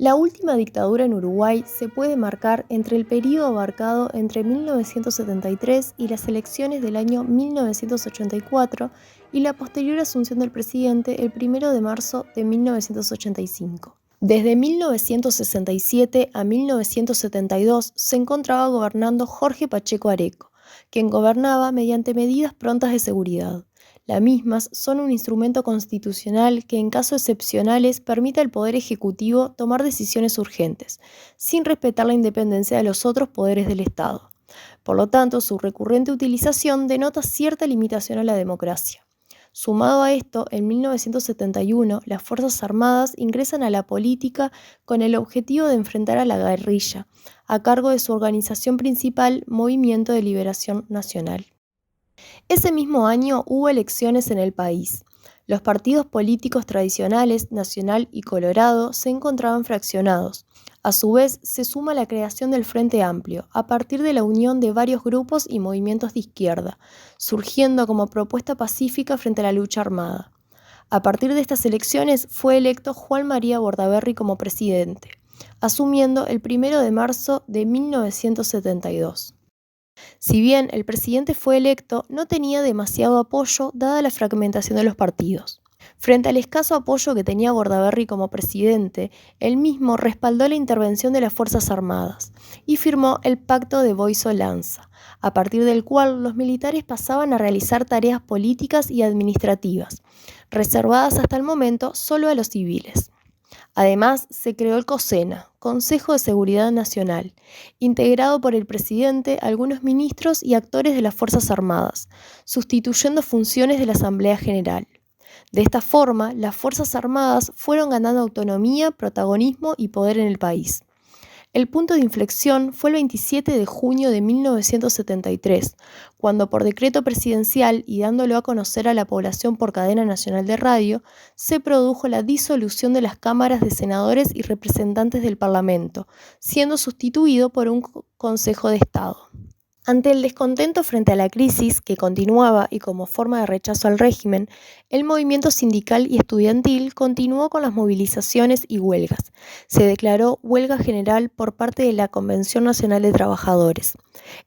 La última dictadura en Uruguay se puede marcar entre el período abarcado entre 1973 y las elecciones del año 1984 y la posterior asunción del presidente el 1 de marzo de 1985. Desde 1967 a 1972 se encontraba gobernando Jorge Pacheco Areco, quien gobernaba mediante medidas prontas de seguridad. Las mismas son un instrumento constitucional que en casos excepcionales permite al Poder Ejecutivo tomar decisiones urgentes, sin respetar la independencia de los otros poderes del Estado. Por lo tanto, su recurrente utilización denota cierta limitación a la democracia. Sumado a esto, en 1971, las Fuerzas Armadas ingresan a la política con el objetivo de enfrentar a la guerrilla, a cargo de su organización principal, Movimiento de Liberación Nacional. Ese mismo año hubo elecciones en el país. Los partidos políticos tradicionales, Nacional y Colorado, se encontraban fraccionados. A su vez, se suma la creación del Frente Amplio, a partir de la unión de varios grupos y movimientos de izquierda, surgiendo como propuesta pacífica frente a la lucha armada. A partir de estas elecciones fue electo Juan María Bordaberry como presidente, asumiendo el 1 de marzo de 1972. Si bien el presidente fue electo, no tenía demasiado apoyo dada la fragmentación de los partidos. Frente al escaso apoyo que tenía Bordaberry como presidente, él mismo respaldó la intervención de las Fuerzas Armadas y firmó el Pacto de Boiso-Lanza, a partir del cual los militares pasaban a realizar tareas políticas y administrativas, reservadas hasta el momento solo a los civiles. Además, se creó el COSENA, Consejo de Seguridad Nacional, integrado por el presidente, algunos ministros y actores de las Fuerzas Armadas, sustituyendo funciones de la Asamblea General. De esta forma, las Fuerzas Armadas fueron ganando autonomía, protagonismo y poder en el país. El punto de inflexión fue el 27 de junio de 1973, cuando por decreto presidencial y dándolo a conocer a la población por cadena nacional de radio, se produjo la disolución de las cámaras de senadores y representantes del Parlamento, siendo sustituido por un Consejo de Estado. Ante el descontento frente a la crisis que continuaba y como forma de rechazo al régimen, el movimiento sindical y estudiantil continuó con las movilizaciones y huelgas. Se declaró huelga general por parte de la Convención Nacional de Trabajadores.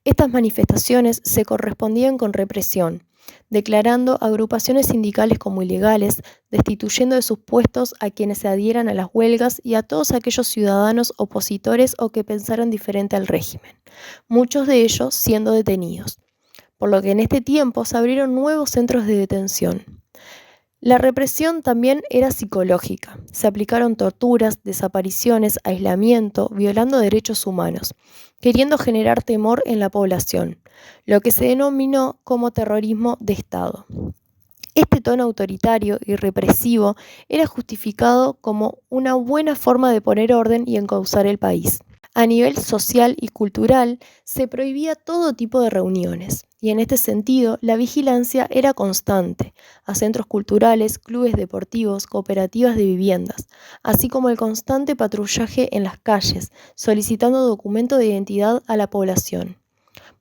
Estas manifestaciones se correspondían con represión, declarando agrupaciones sindicales como ilegales, destituyendo de sus puestos a quienes se adhieran a las huelgas y a todos aquellos ciudadanos opositores o que pensaran diferente al régimen, muchos de ellos siendo detenidos, por lo que en este tiempo se abrieron nuevos centros de detención. La represión también era psicológica. Se aplicaron torturas, desapariciones, aislamiento, violando derechos humanos, queriendo generar temor en la población, lo que se denominó como terrorismo de Estado. Este tono autoritario y represivo era justificado como una buena forma de poner orden y encauzar el país. A nivel social y cultural, se prohibía todo tipo de reuniones, y en este sentido, la vigilancia era constante, a centros culturales, clubes deportivos, cooperativas de viviendas, así como el constante patrullaje en las calles, solicitando documento de identidad a la población.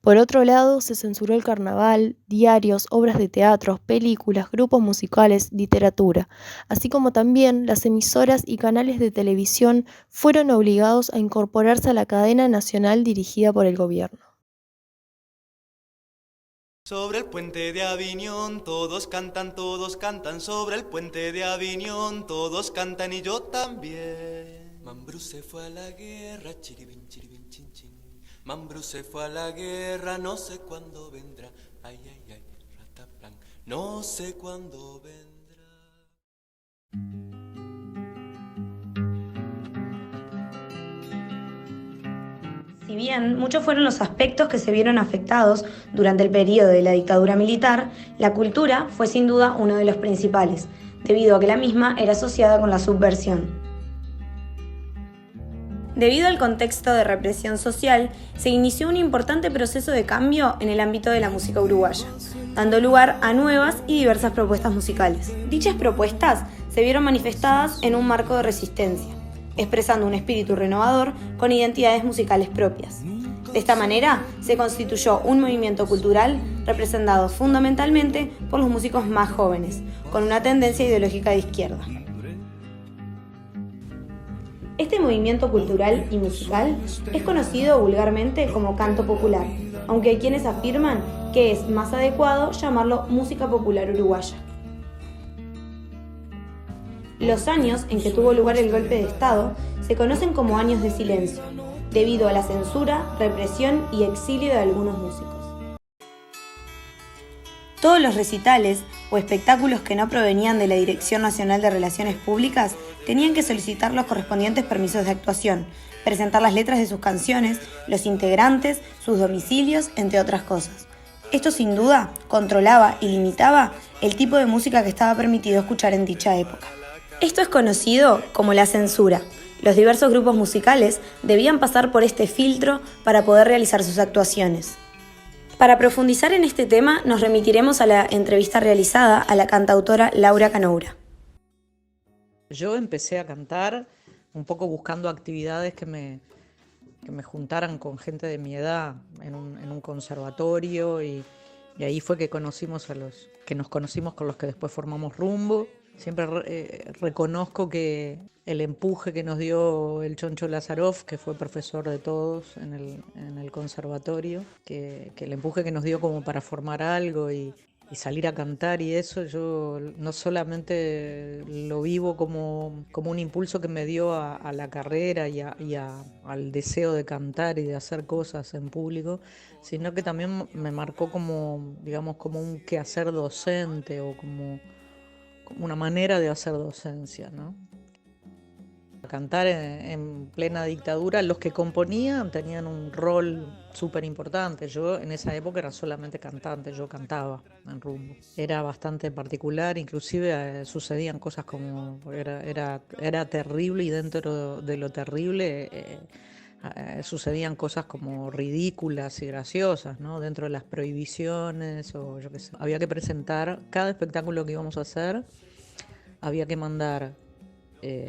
Por otro lado, se censuró el carnaval, diarios, obras de teatro, películas, grupos musicales, literatura, así como también las emisoras y canales de televisión fueron obligados a incorporarse a la cadena nacional dirigida por el gobierno. Sobre el puente de Aviñón todos cantan, sobre el puente de Aviñón todos cantan y yo también. Mambrú se fue a la guerra, chiribín, chiribín, chin, chin. Mambrú se fue a la guerra, no sé cuándo vendrá. Ay, ay, ay, rataplan, no sé cuándo vendrá. Si bien muchos fueron los aspectos que se vieron afectados durante el periodo de la dictadura militar, la cultura fue sin duda uno de los principales, debido a que la misma era asociada con la subversión. Debido al contexto de represión social, se inició un importante proceso de cambio en el ámbito de la música uruguaya, dando lugar a nuevas y diversas propuestas musicales. Dichas propuestas se vieron manifestadas en un marco de resistencia, expresando un espíritu renovador con identidades musicales propias. De esta manera, se constituyó un movimiento cultural representado fundamentalmente por los músicos más jóvenes, con una tendencia ideológica de izquierda. Este movimiento cultural y musical es conocido vulgarmente como canto popular, aunque hay quienes afirman que es más adecuado llamarlo música popular uruguaya. Los años en que tuvo lugar el golpe de Estado se conocen como años de silencio, debido a la censura, represión y exilio de algunos músicos. Todos los recitales o espectáculos que no provenían de la Dirección Nacional de Relaciones Públicas tenían que solicitar los correspondientes permisos de actuación, presentar las letras de sus canciones, los integrantes, sus domicilios, entre otras cosas. Esto sin duda controlaba y limitaba el tipo de música que estaba permitido escuchar en dicha época. Esto es conocido como la censura. Los diversos grupos musicales debían pasar por este filtro para poder realizar sus actuaciones. Para profundizar en este tema, nos remitiremos a la entrevista realizada a la cantautora Laura Canoura. Yo empecé a cantar un poco buscando actividades que me juntaran con gente de mi edad en un conservatorio y ahí fue que nos conocimos con los que después formamos Rumbo. Siempre reconozco que el empuje que nos dio el Choncho Lazaroff, que fue profesor de todos en el conservatorio, que el empuje que nos dio como para formar algo y salir a cantar y eso, yo no solamente lo vivo como un impulso que me dio a la carrera y al deseo de cantar y de hacer cosas en público, sino que también me marcó como, digamos, como un quehacer docente o como una manera de hacer docencia, ¿no? Cantar en plena dictadura, los que componían tenían un rol súper importante. Yo en esa época era solamente cantante, yo cantaba en Rumbo. Era bastante particular, inclusive sucedían cosas como, era terrible y dentro de lo terrible sucedían cosas como ridículas y graciosas, ¿no? Dentro de las prohibiciones o yo qué sé. Había que presentar cada espectáculo que íbamos a hacer, había que mandar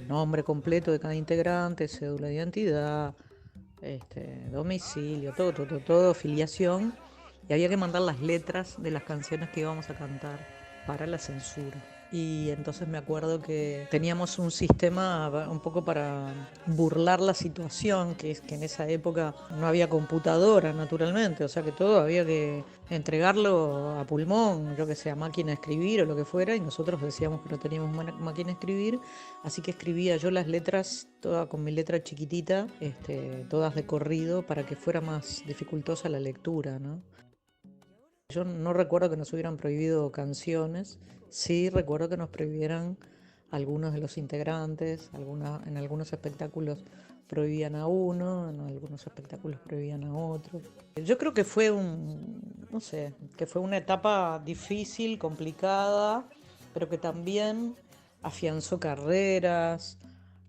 nombre completo de cada integrante, cédula de identidad, domicilio, todo, filiación, y había que mandar las letras de las canciones que íbamos a cantar para la censura. Y entonces me acuerdo que teníamos un sistema un poco para burlar la situación, que es que en esa época no había computadora naturalmente, o sea que todo había que entregarlo a pulmón, yo que sé, a máquina de escribir o lo que fuera, y nosotros decíamos que no teníamos máquina de escribir, así que escribía yo las letras, todas con mi letra chiquitita, todas de corrido, para que fuera más dificultosa la lectura, ¿no? Yo no recuerdo que nos hubieran prohibido canciones, sí recuerdo que nos prohibieran algunos de los integrantes, en algunos espectáculos prohibían a uno, en algunos espectáculos prohibían a otro. Yo creo que fue que fue una etapa difícil, complicada, pero que también afianzó carreras,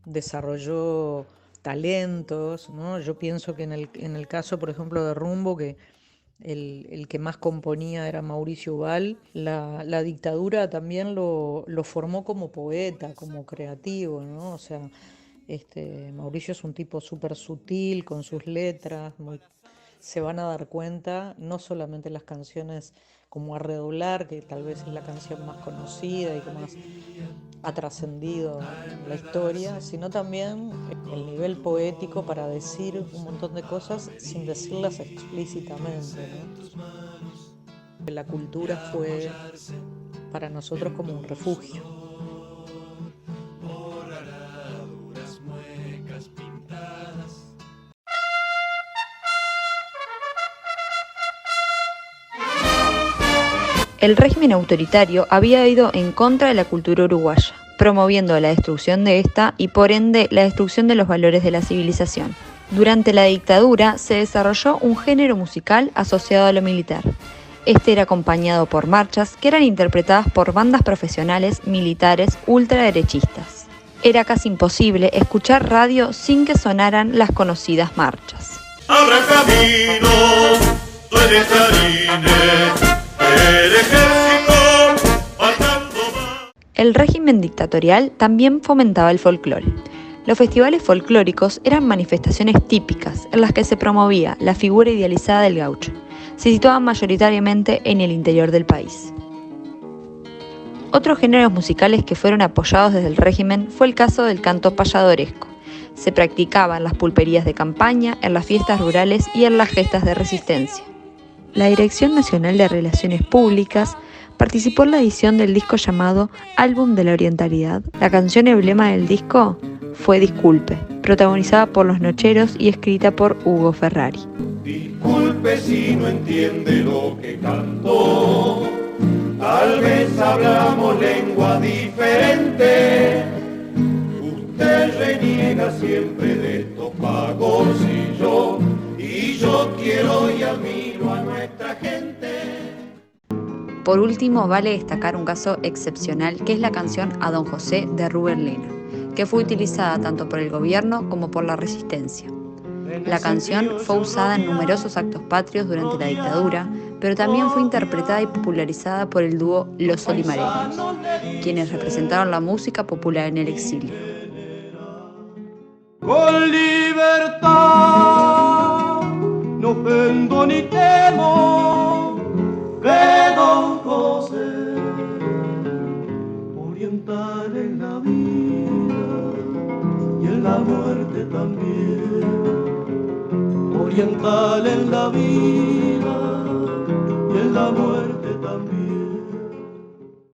desarrolló talentos, ¿no? Yo pienso que en el caso, por ejemplo, de Rumbo, que el que más componía era Mauricio Ubal, la dictadura también lo formó como poeta, como creativo, ¿no? O sea, Mauricio es un tipo súper sutil con sus letras, se van a dar cuenta, no solamente las canciones como A Redoblar, que tal vez es la canción más conocida y que más ha trascendido la historia, sino también el nivel poético para decir un montón de cosas sin decirlas explícitamente, ¿no? La cultura fue para nosotros como un refugio. El régimen autoritario había ido en contra de la cultura uruguaya, promoviendo la destrucción de esta y por ende la destrucción de los valores de la civilización. Durante la dictadura se desarrolló un género musical asociado a lo militar. Este era acompañado por marchas que eran interpretadas por bandas profesionales militares ultraderechistas. Era casi imposible escuchar radio sin que sonaran las conocidas marchas. Abra camino, tú eres clarines. El régimen dictatorial también fomentaba el folclore. Los festivales folclóricos eran manifestaciones típicas en las que se promovía la figura idealizada del gaucho. Se situaban mayoritariamente en el interior del país. Otros géneros musicales que fueron apoyados desde el régimen fue el caso del canto payadoresco. Se practicaba en las pulperías de campaña, en las fiestas rurales y en las gestas de resistencia. La Dirección Nacional de Relaciones Públicas participó en la edición del disco llamado Álbum de la Orientalidad. La canción emblema del disco fue Disculpe, protagonizada por Los Nocheros y escrita por Hugo Ferrari. Disculpe si no entiende lo que cantó, tal vez hablamos lengua diferente. Usted reniega siempre de estos pagos y yo quiero y admiro a nuestra gente. Por último, vale destacar un caso excepcional que es la canción A Don José de Rubén Lena, que fue utilizada tanto por el gobierno como por la resistencia. La canción fue usada en numerosos actos patrios durante la dictadura, pero también fue interpretada y popularizada por el dúo Los Olimareños, quienes representaron la música popular en el exilio. Con libertad no ofendo ni temo de Don José, oriental en la vida y en la muerte también, oriental en la vida y en la muerte también.